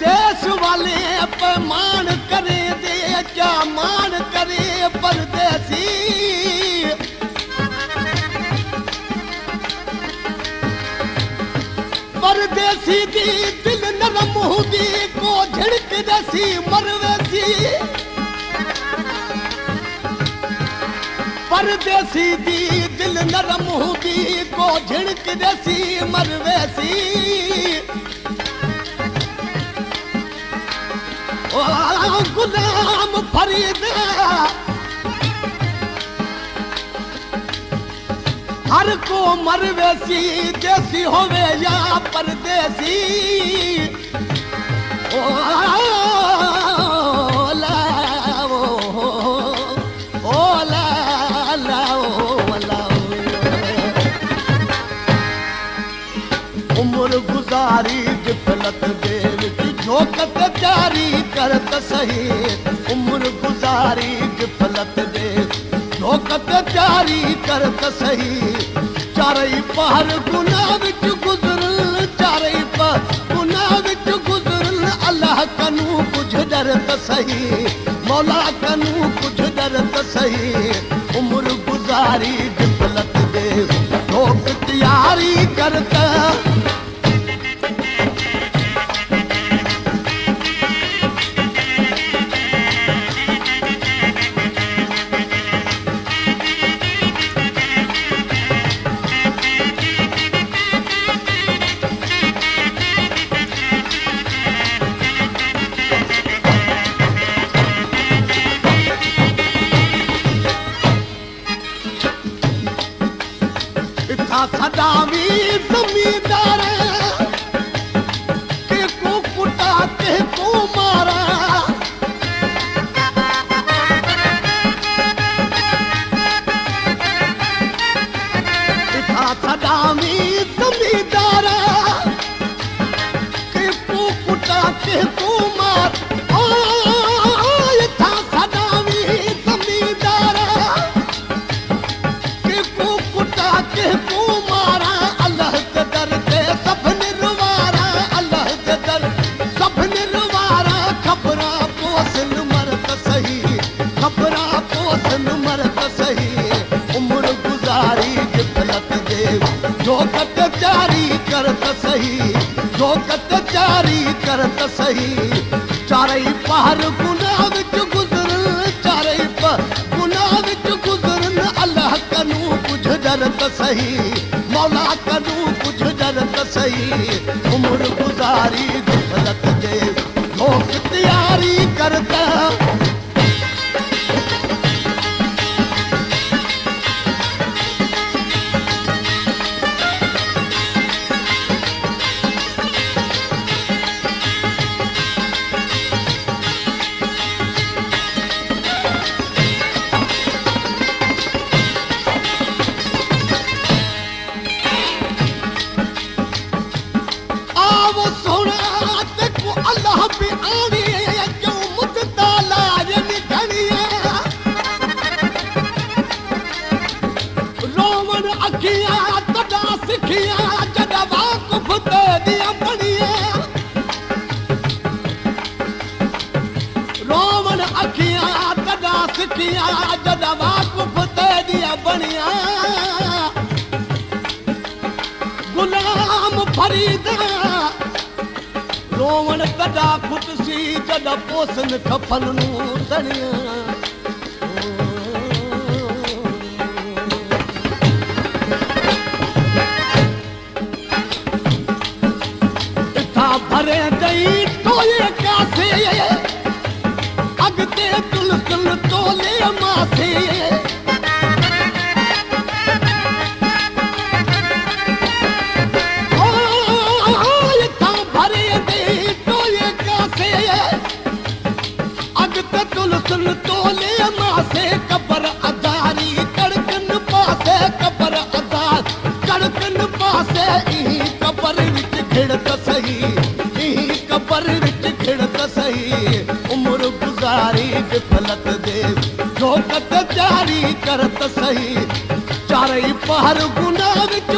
देश वाले अपमान करे दे क्या मान करे परदेसी। परदेसी दी दिल नरम हुदी को झिड़क देसी मरवेसी। परदेसी दी दिल नरम हुदी को झिड़क देसी मरवेसी। ओ गुलाम फरीद हर को मरवेसी देसी होवे या परदेसी। ओ ला ओ ला ला ओ ला उम्र गुजारी गिफलत देव की झोकत जारी करत सही। उम्र गुजारी गिफलत देव झोकत जारी करत सही। चारई पहर गुनाह विच गुजरल चारई पहर गुनाह विच गुजरल अल्लाह कनू कुछ डरत सही। मौला कनू कुछ डरत सही। उम्र गुजारी गिफलत देव झोक तैयारी करता। सदावी जमींदार के को कुटा के को मारा। सदावी जमींदार के को कुटा के को मार। सदावी जमींदार के को कुटा के को झोकत जारी करत सही। झोकत जारी करत सही। चारई पहर गुनाह विच गुजरल चारई पहर गुनाह विच गुजरल अल्लाह कनू कुछ डरत सही। मौला कनू कुछ डरत सही। उम्र गुजारी गिफलत दे झोक तैयारी करता। अल्लाह पे आनी क्यों मुद्दा लाज निकलिए। रोवन अखियां तदा सिखियां जदा वाकुफ ते दिया बनिए। रोवन अखियां तदा सिखियां जदा वाकुफ ते दिया बनिया। गुलाम फरीद रोवन कदा खुदसी जदा पोसन खफन नू तणिया। इथा भरे दई टोले कासे अगते तुलसन तोले माथे। तुलसन तोले मासे कबर अदारी कड़कन पासे कबर अदार कड़कन पासे। ई कबर विच खिड़त सही। ई कबर विच खिड़त सही। उम्र गुजारी गिफलत दे झोकत जारी करत सही। चारई पहर गुनाह विच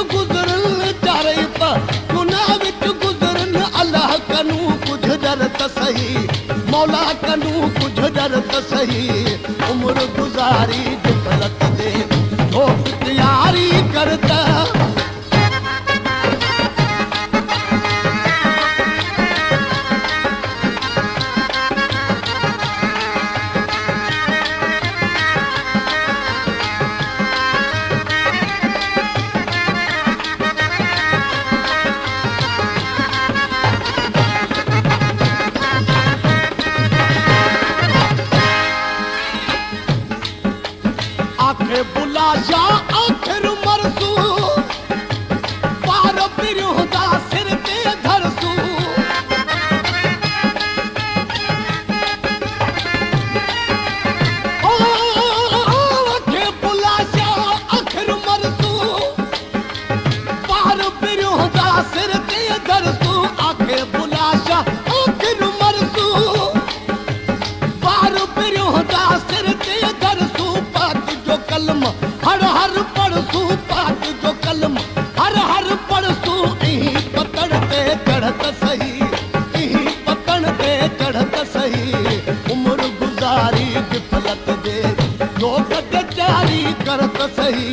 कर त सही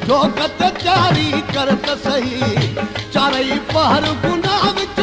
झोक ते जारी कर त सही चारई पहर गुनाह विच